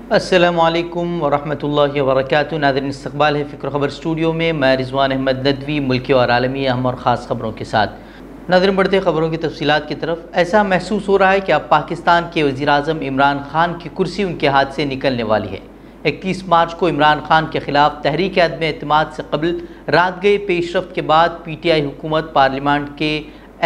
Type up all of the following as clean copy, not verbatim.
अस्सलामुअलैकुम वरहमतुल्लाहि वबरकातुहू। नाज़रीन, इस्तक़बाल है फ़िक्र ख़बर स्टूडियो में। मैं रिज़वान अहमद नदवी मुल्की और आलमी अहम और ख़ास ख़बरों के साथ। नाज़रीन, बढ़ते ख़बरों की तफ़सीलात की तरफ। ऐसा महसूस हो रहा है कि अब पाकिस्तान के वज़ीर-ए-आज़म इमरान ख़ान की कुर्सी उनके हाथ से निकलने वाली है। 31 मार्च को इमरान ख़ान के ख़िलाफ़ तहरीक अदम एतमाद से कबल रात गए पेशरफ्त के बाद PTI हुकूमत पार्लियामेंट के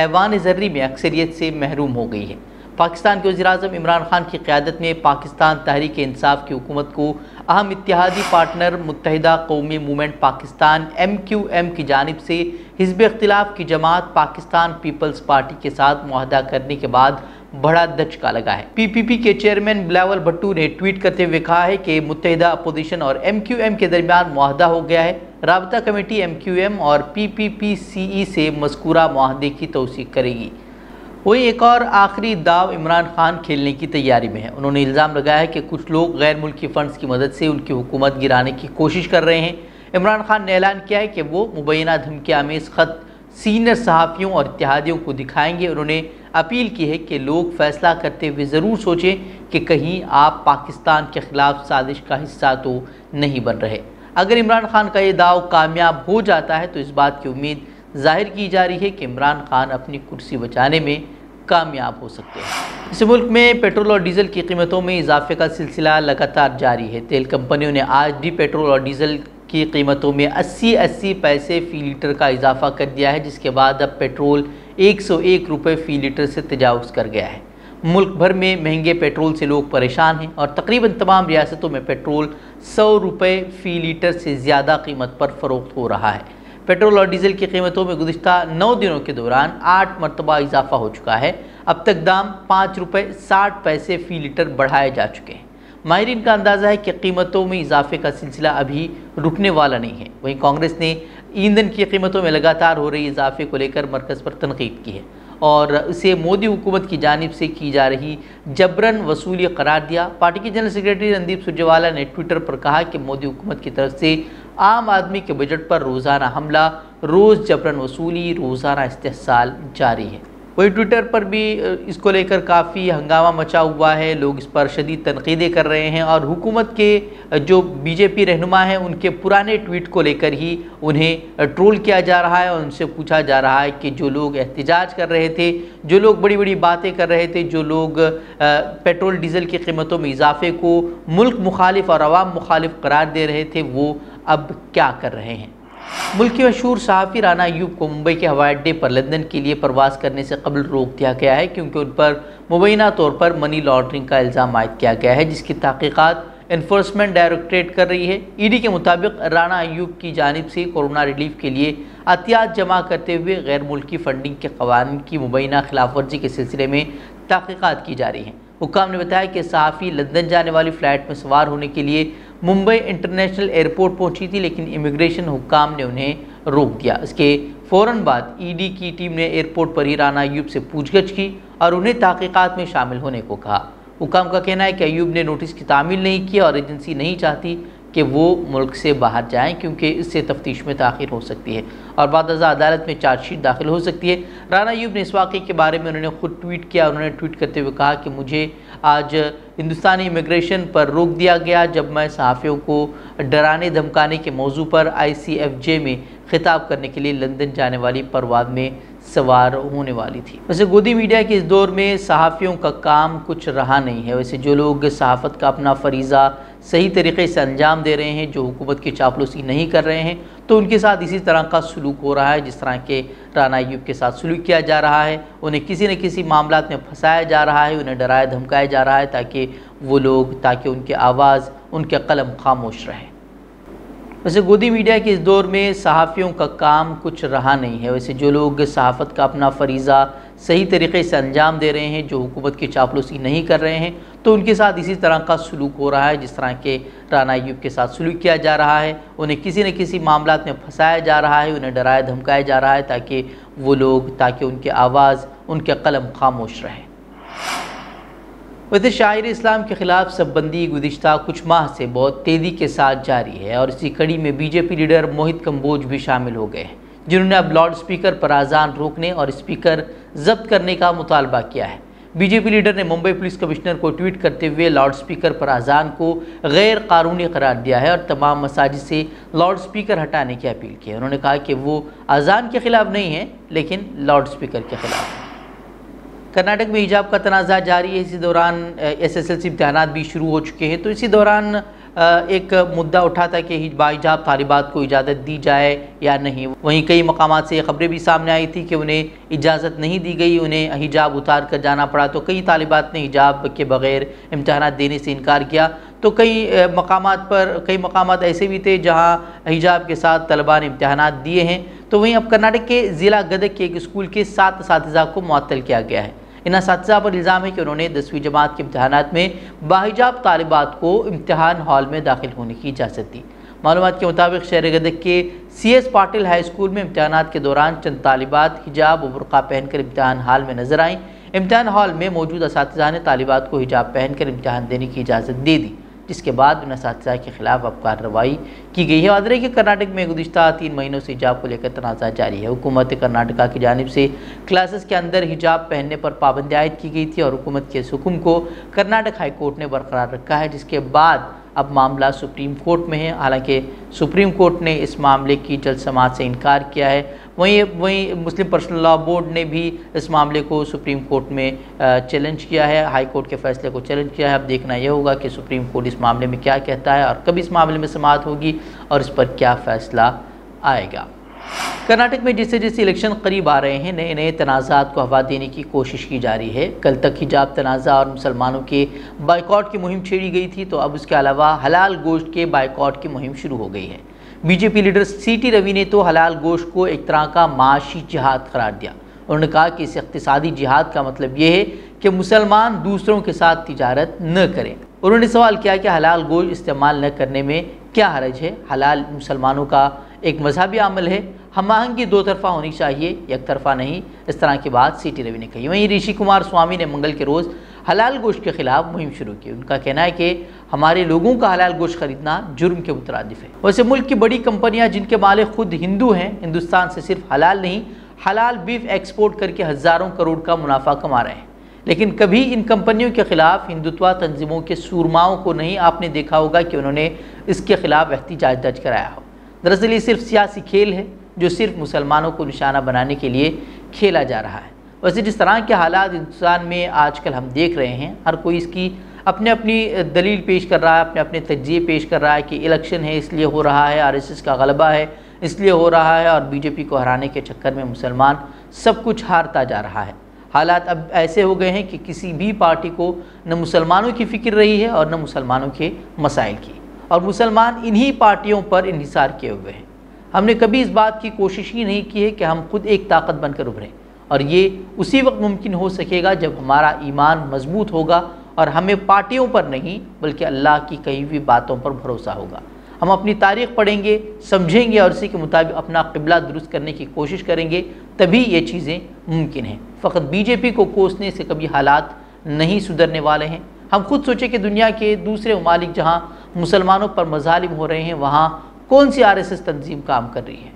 ऐवान ज़र्री में अक्सरियत से महरूम हो गई है। पाकिस्तान के वज़ीर-ए-आज़म इमरान ख़ान की क़यादत में पाकिस्तान तहरीक इंसाफ की हुकूमत को अहम इत्तेहादी पार्टनर मुत्तहिदा कौमी मूवमेंट पाकिस्तान MQM की जानिब से हिज़्ब इख्तिलाफ की जमात पाकिस्तान पीपल्स पार्टी के साथ मुआहदा करने के बाद बड़ा दचका लगा है। PPP के चेयरमैन बिलावल भुट्टो ने ट्वीट करते हुए कहा है कि मुत्तहिदा अपोजिशन और MQM के दरमियान मुआहदा हो गया है। राबता कमेटी MQM और PPPCE से मज़कूरा मुआहदे की तौसीक़ करेगी। वहीं एक और आखिरी दाव इमरान ख़ान खेलने की तैयारी में है। उन्होंने इल्ज़ाम लगाया है कि कुछ लोग गैर मुल्की फ़ंड्स की मदद से उनकी हुकूमत गिराने की कोशिश कर रहे हैं। इमरान ख़ान ने ऐलान किया है कि वो मुबैना धमकी आमेज़ ख़त सीनियर सहाफ़ियों और इत्तेहादियों को दिखाएंगे। उन्होंने अपील की है कि लोग फ़ैसला करते हुए ज़रूर सोचें कि कहीं आप पाकिस्तान के ख़िलाफ़ साजिश का हिस्सा तो नहीं बन रहे। अगर इमरान ख़ान का ये दाव कामयाब हो जाता है तो इस बात की उम्मीद ज़ाहिर की जा रही है कि इमरान ख़ान अपनी कुर्सी बचाने में कामयाब हो सकते हैं। इस मुल्क में पेट्रोल और डीज़ल की कीमतों में इजाफे का सिलसिला लगातार जारी है। तेल कंपनियों ने आज भी पेट्रोल और डीज़ल की कीमतों में 80 पैसे फ़ी लीटर का इजाफा कर दिया है, जिसके बाद अब पेट्रोल 101 रुपये फ़ी लीटर से तजावुज़ कर गया है। मुल्क भर में महंगे पेट्रोल से लोग परेशान हैं और तकरीबन तमाम रियासतों में पेट्रोल 100 रुपये फ़ी लीटर से ज़्यादा कीमत पर फ़रोख्त हो रहा है। पेट्रोल और डीज़ल की कीमतों में गुज़िश्ता 9 दिनों के दौरान 8 मरतबा इजाफा हो चुका है। अब तक दाम 5 रुपये 60 पैसे फ़ी लीटर बढ़ाए जा चुके हैं। माहिरीन का अंदाज़ा है कि कीमतों में इजाफे का सिलसिला अभी रुकने वाला नहीं है। वहीं कांग्रेस ने ईंधन की कीमतों में लगातार हो रही इजाफे को लेकर मरकज़ पर तनकीद की है और इसे मोदी हुकूमत की जानिब से की जा रही जबरन वसूली करार दिया। पार्टी के जनरल सेक्रेटरी रणदीप सुरजेवाला ने ट्विटर पर कहा कि मोदी हुकूमत की तरफ से आम आदमी के बजट पर रोज़ाना हमला, रोज़ जबरन वसूली, रोज़ाना इस्तेहसाल जारी है। वही ट्विटर पर भी इसको लेकर काफ़ी हंगामा मचा हुआ है। लोग इस पर शदीद तनकीदें कर रहे हैं और हुकूमत के जो BJP रहनुमा हैं उनके पुराने ट्वीट को लेकर ही उन्हें ट्रोल किया जा रहा है और उनसे पूछा जा रहा है कि जो लोग एहतजाज कर रहे थे, जो लोग बड़ी बड़ी बातें कर रहे थे, जो लोग पेट्रोल डीज़ल की कीमतों में इजाफे को मुल्क मुखालिफ और अवाम मुखालिफ करार दे रहे थे, वो अब क्या कर रहे हैं। मुल्क के मशहूर सहाफ़ी राना अय्यूब को मुंबई के हवाई अड्डे पर लंदन के लिए परवाज़ करने से कबल रोक दिया गया है, क्योंकि उन पर मुबैना तौर पर मनी लॉन्ड्रिंग का इल्ज़ाम आयद किया गया है, जिसकी तहक़ीक़ात एनफोर्समेंट डायरेक्टरेट कर रही है। ED के मुताबिक राना अय्यूब की जानिब से कोरोना रिलीफ के लिए अतियात जमा करते हुए गैर मुल्की फ़ंडिंग के क़वानीन की मुबैना खिलाफ वर्जी के सिलसिले में तहक़ीक़ात की जा रही हैं। हुक्काम ने बताया कि सहाफ़ी लंदन जाने वाली फ़्लाइट में सवार होने के लिए मुंबई इंटरनेशनल एयरपोर्ट पहुंची थी, लेकिन इमिग्रेशन हुक्काम ने उन्हें रोक दिया। इसके फ़ौरन बाद ED की टीम ने एयरपोर्ट पर ही राना अय्यूब से पूछगछ की और उन्हें तहक़ीक़ात में शामिल होने को कहा। हुक्काम का कहना है कि अय्यूब ने नोटिस की तामील नहीं की और एजेंसी नहीं चाहती कि वो मुल्क से बाहर जाएं, क्योंकि इससे तफ्तीश में ताख़ीर हो सकती है और बाद अदालत में चार्जशीट दाखिल हो सकती है। राना अय्यूब ने इस वाक़े के बारे में उन्होंने खुद ट्वीट किया। उन्होंने ट्वीट करते हुए कहा कि मुझे आज हिंदुस्तानी इमिग्रेशन पर रोक दिया गया जब मैं सहाफ़ियों को डराने धमकाने के मौजू पर ICFJ में खिताब करने के लिए लंदन जाने वाली परवाज़ में सवार होने वाली थी। वैसे गोदी मीडिया के इस दौर में सहाफ़ियों का काम कुछ रहा नहीं है। वैसे जो लोग सहाफ़त का अपना फ़रीज़ा सही तरीके से अंजाम दे रहे हैं, जो हुकूमत की चापलूसी नहीं कर रहे हैं, तो उनके साथ इसी तरह का सलूक हो रहा है जिस तरह के राना अय्यूब के साथ सलूक किया जा रहा है। उन्हें किसी न किसी मामलात में फंसाया जा रहा है, उन्हें डराया धमकाया जा रहा है ताकि उनकी आवाज़, उनके कलम खामोश रहे। वैसे गोदी मीडिया के इस दौर में सहाफ़ियों का काम कुछ रहा नहीं है। वैसे जो लोग सहाफ़त का अपना फ़रीज़ा सही तरीके से अंजाम दे रहे हैं, जो हुकूमत की चापलूसी नहीं कर रहे हैं, तो उनके साथ इसी तरह का सलूक हो रहा है जिस तरह के राना अय्यूब के साथ सलूक किया जा रहा है। उन्हें किसी न किसी मामलात में फंसाया जा रहा है, उन्हें डराया धमकाया जा रहा है ताकि उनकी आवाज़, उनके कलम खामोश रहे। वैसे शायर इस्लाम के ख़िलाफ़ सबबंदी गुज़िश्ता कुछ माह से बहुत तेज़ी के साथ जारी है और इसी कड़ी में BJP लीडर मोहित कंबोज भी शामिल हो गए हैं, जिन्होंने अब लाउड स्पीकर पर आज़ान रोकने और स्पीकर ज़ब्त करने का मुतालबा किया है। बीजेपी लीडर ने मुंबई पुलिस कमिश्नर को ट्वीट करते हुए लाउड स्पीकर पर अजान को गैर कानूनी करार दिया है और तमाम मसाजिद से लाउड स्पीकर हटाने की अपील की है। उन्होंने कहा कि वो अजान के खिलाफ नहीं है लेकिन लाउड स्पीकर के खिलाफ है। कर्नाटक में हिजाब का तनाज़ा जारी है। इसी दौरान SSLC इम्तहानात भी शुरू हो चुके हैं। तो इसी दौरान एक मुद्दा उठा था कि बाहिजाब तालिबात को इजाज़त दी जाए या नहीं। वहीं कई मकामात से खबरें भी सामने आई थी कि उन्हें इजाज़त नहीं दी गई, उन्हें हिजाब उतार कर जाना पड़ा। तो कई तालिबात ने हिजाब के बग़ैर इम्तहानात देने से इनकार किया। तो कई मकामात ऐसे भी थे जहाँ हिजाब के साथ तलबा ने इम्तहानात दिए हैं। तो वहीं अब कर्नाटक के ज़िला गदग के एक स्कूल के 7 असातिज़ा को मुअत्तल किया गया है। इन असातिज़ा पर इल्ज़ाम है कि उन्होंने 10वीं जमात के इम्तहानात में बाहिजाब तालिबात को इम्तहान हॉल में दाखिल होने की इजाज़त दी। मालूमात के मुताबिक शहर गदग के CS पाटिल हाई स्कूल में इम्तहानात के दौरान चंद तालिबात हिजाब और बुर्का पहनकर इम्तहान हॉल में नजर आईं। इम्तहान हॉल में मौजूद असातिज़ा ने तालिबात को हिजाब पहनकर इम्तहान देने की इजाज़त दे दी, जिसके बाद उन असातिज़ा के खिलाफ अब कार्रवाई की गई है। वाज़ेह है कि कर्नाटक में गुज़िश्ता 3 महीनों से हिजाब को लेकर तनाज़ा जारी है। हुकूमत कर्नाटका की जानिब से क्लासेस के अंदर हिजाब पहनने पर पाबंदी आयद की गई थी और हुकूमत के इस हुक्म को कर्नाटक हाई कोर्ट ने बरकरार रखा है, जिसके बाद अब मामला सुप्रीम कोर्ट में है। हालांकि सुप्रीम कोर्ट ने इस मामले की जल्द समाअत से इनकार किया है। वहीं मुस्लिम पर्सनल लॉ बोर्ड ने भी इस मामले को सुप्रीम कोर्ट में चैलेंज किया है, हाई कोर्ट के फैसले को चैलेंज किया है। अब देखना यह होगा कि सुप्रीम कोर्ट इस मामले में क्या कहता है और कब इस मामले में समाअत होगी और इस पर क्या फ़ैसला आएगा। कर्नाटक में जैसे जैसे इलेक्शन करीब आ रहे हैं, नए नए तनाज़ात को हवा देने की कोशिश की जा रही है। कल तक हिजाब तनाज़ा और मुसलमानों के बाइकआउट की मुहिम छेड़ी गई थी, तो अब उसके अलावा हलाल गोश्त के बाइकआउट की मुहिम शुरू हो गई है। बीजेपी लीडर CT रवि ने तो हलाल गोश्त को एक तरह का माशी जिहाद करार दिया। उन्होंने कहा कि इस इक़्तिसादी जिहाद का मतलब ये है कि मुसलमान दूसरों के साथ तिजारत न करें। उन्होंने सवाल किया कि हलाल गोश्त इस्तेमाल न करने में क्या हरज है। हलाल मुसलमानों का एक मजहबी अमल है, हम आहंगी 2 तरफ़ा होनी चाहिए, एक तरफ़ा नहीं। इस तरह की बात CT रवि ने कही। वहीं ऋषि कुमार स्वामी ने मंगल के रोज़ हलाल गोश्त के खिलाफ मुहिम शुरू की। उनका कहना है कि हमारे लोगों का हलाल गोश्त खरीदना जुर्म के मुतरादिफ है। वैसे मुल्क की बड़ी कंपनियां जिनके मालिक खुद हिंदू हैं, हिंदुस्तान से सिर्फ हलाल नहीं हलाल बीफ एक्सपोर्ट करके हज़ारों करोड़ का मुनाफा कमा रहे हैं, लेकिन कभी इन कंपनियों के खिलाफ हिंदुत्व तंजीमों के सूरमाओं को नहीं आपने देखा होगा कि उन्होंने इसके खिलाफ एहतिजाज दर्ज कराया हो। दरअसल ये सिर्फ सियासी खेल है जो सिर्फ मुसलमानों को निशाना बनाने के लिए खेला जा रहा है। वैसे जिस तरह के हालात हिंदुस्तान में आजकल हम देख रहे हैं, हर कोई इसकी अपने अपनी दलील पेश कर रहा है, अपने अपने तज्जिए पेश कर रहा है कि इलेक्शन है इसलिए हो रहा है, RSS का गलबा है इसलिए हो रहा है, और बीजेपी को हराने के चक्कर में मुसलमान सब कुछ हारता जा रहा है। हालात अब ऐसे हो गए हैं कि किसी भी पार्टी को न मुसलमानों की फ़िक्र रही है और न मुसलमानों के मसाइल की, और मुसलमान इन्हीं पार्टियों पर इन्हिसार किए हुए हैं। हमने कभी इस बात की कोशिश ही नहीं की है कि हम खुद एक ताकत बनकर उभरें, और ये उसी वक्त मुमकिन हो सकेगा जब हमारा ईमान मजबूत होगा और हमें पार्टियों पर नहीं बल्कि अल्लाह की कही हुई बातों पर भरोसा होगा। हम अपनी तारीख़ पढ़ेंगे, समझेंगे और उसी के मुताबिक अपना क़िबला दुरुस्त करने की कोशिश करेंगे, तभी ये चीज़ें मुमकिन हैं। फ़कत बीजेपी को कोसने से कभी हालात नहीं सुधरने वाले हैं। हम खुद सोचें कि दुनिया के दूसरे ममालिक जहाँ मुसलमानों पर मज़ालिम हो रहे हैं, वहाँ कौन सी RSS तंजीम काम कर रही है।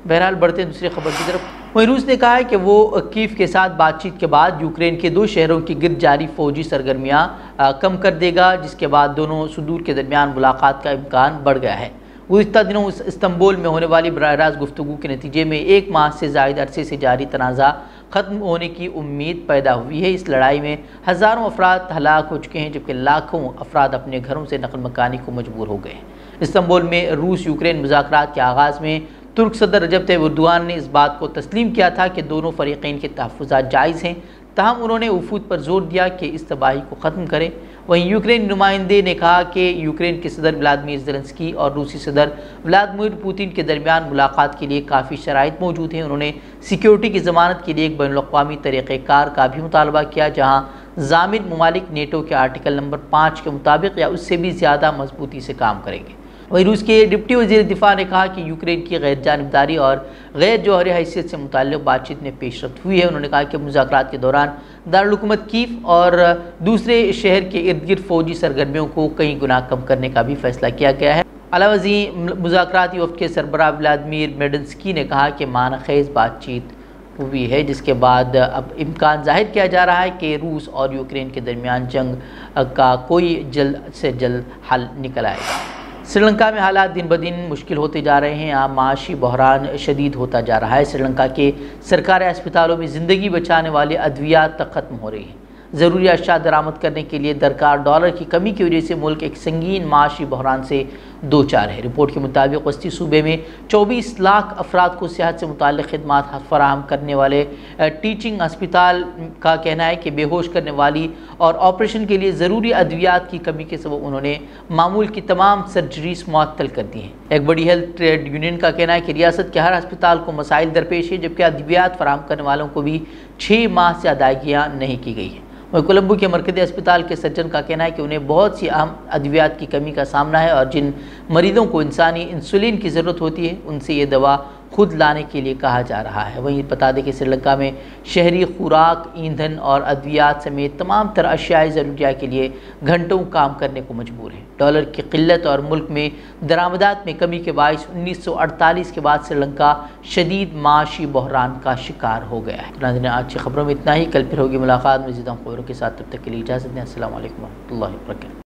बहरहाल बढ़ते हैं दूसरी खबर की तरफ। वहीं रूस ने कहा है कि वो कीव के साथ बातचीत के बाद यूक्रेन के 2 शहरों की गिर्द जारी फ़ौजी सरगर्मियाँ कम कर देगा, जिसके बाद दोनों सुदूर के दरमियान मुलाकात का इम्कान बढ़ गया है। गुज़िश्ता दिनों इस्तंबुल में होने वाली बराह रास्त गुफ्तगू के नतीजे में 1 माह से ज़ायद अरसे से जारी तनाज़ा ख़त्म होने की उम्मीद पैदा हुई है। इस लड़ाई में हज़ारों अफराद हलाक हो चुके हैं, जबकि लाखों अफराद अपने घरों से नकल मकानी को मजबूर हो गए हैं। इस्तंबुल में रूस यूक्रेन मुज़ाकरात के आगाज़ में तुर्क सदर रजब तैयब एर्दोगान ने इस बात को तस्लीम किया था कि दोनों फ़रीक़ैन के तहफ़्फ़ुज़ात जायज़ हैं, ताहम उन्होंने वफूद पर जोर दिया कि इस तबाही को ख़त्म करें। वहीं यूक्रेन नुमाइंदे ने कहा कि यूक्रेन के सदर व्लादिमीर ज़ेलेंस्की और रूसी सदर व्लादिमीर पुतिन के दरमियान मुलाकात के लिए काफ़ी शराइत मौजूद हैं। उन्होंने सिक्योरिटी की ज़मानत के लिए एक बैनुल-अक़वामी तरीक़ेकार का भी मुतालबा किया, जहाँ ज़ामिन ममालिक नेटो के आर्टिकल नंबर 5 के मुताबिक या उससे भी ज़्यादा मजबूती से काम करेंगे। वहीं रूस के डिप्टी वज़ीर दिफा ने कहा कि यूक्रेन की गैर जानिबदारी और गैर जौहरी हैसियत से मुताल्लिक़ बातचीत में पेशरफ्त हुई है। उन्होंने कहा कि मुज़ाकरात के दौरान दारुल हुकूमत कीव और दूसरे शहर के इर्द गिर्द फ़ौजी सरगर्मियों को कई गुना कम करने का भी फैसला किया गया है। अलावज़ी मुज़ाकराती वफ़द के सरबराह व्लादिमीर मेडिंस्की ने कहा कि मानखेज़ बातचीत हुई है, जिसके बाद अब इम्कान जाहिर किया जा रहा है कि रूस और यूक्रेन के दरमियान जंग का कोई जल्द से जल्द हल निकल आएगा। श्रीलंका में हालात दिन ब दिन मुश्किल होते जा रहे हैं। यहाँ माशी बहरान शदीद होता जा रहा है। श्रीलंका के सरकारी अस्पतालों में ज़िंदगी बचाने वाले अद्वियात तक ख़त्म हो रही हैं। ज़रूरी अशिया दरामद करने के लिए दरकार डॉलर की कमी की वजह से मुल्क एक संगीन माशी बहरान से दो चार है। रिपोर्ट के मुताबिक वस्ती सूबे में 24 लाख अफराद को सेहत से मुताल्लिक़ खिदमात फराहम करने वाले टीचिंग अस्पताल का कहना है कि बेहोश करने वाली और ऑपरेशन के लिए ज़रूरी अद्वियात की कमी के सबब उन्होंने मामूल की तमाम सर्जरीज मुअत्तल कर दी हैं। एक बड़ी हेल्थ ट्रेड यूनियन का कहना है कि रियासत के हर अस्पताल को मसाइल दरपेश है, जबकि अद्वियात फराहम करने वालों को भी 6 माह से अदायगियाँ नहीं की गई हैं। वहीं कोलंबो के मरकज़ी अस्पताल के सर्जन का कहना है कि उन्हें बहुत सी अहम अद्वियात की कमी का सामना है और जिन मरीज़ों को इंसानी इंसुलिन की ज़रूरत होती है उनसे ये दवा खुद लाने के लिए कहा जा रहा है। वहीं बता दें कि श्रीलंका में शहरी खुराक, ईंधन और अद्वियात समेत तमाम तरह अशियाई ज़रूरियात के लिए घंटों काम करने को मजबूर है। डॉलर की किल्लत और मुल्क में दरामदात में कमी के बायस 1948 के बाद श्रीलंका शदीद माशी बहरान का शिकार हो गया है। नाज़रीन, आज की खबरों में इतना ही। कल फिर होगी मुलाकात मज़ीद खबरों के साथ। तब तक के लिए इजाज़त दें। अस्सलाम वालेकुम व रहमतुल्लाहि व बरकातहू।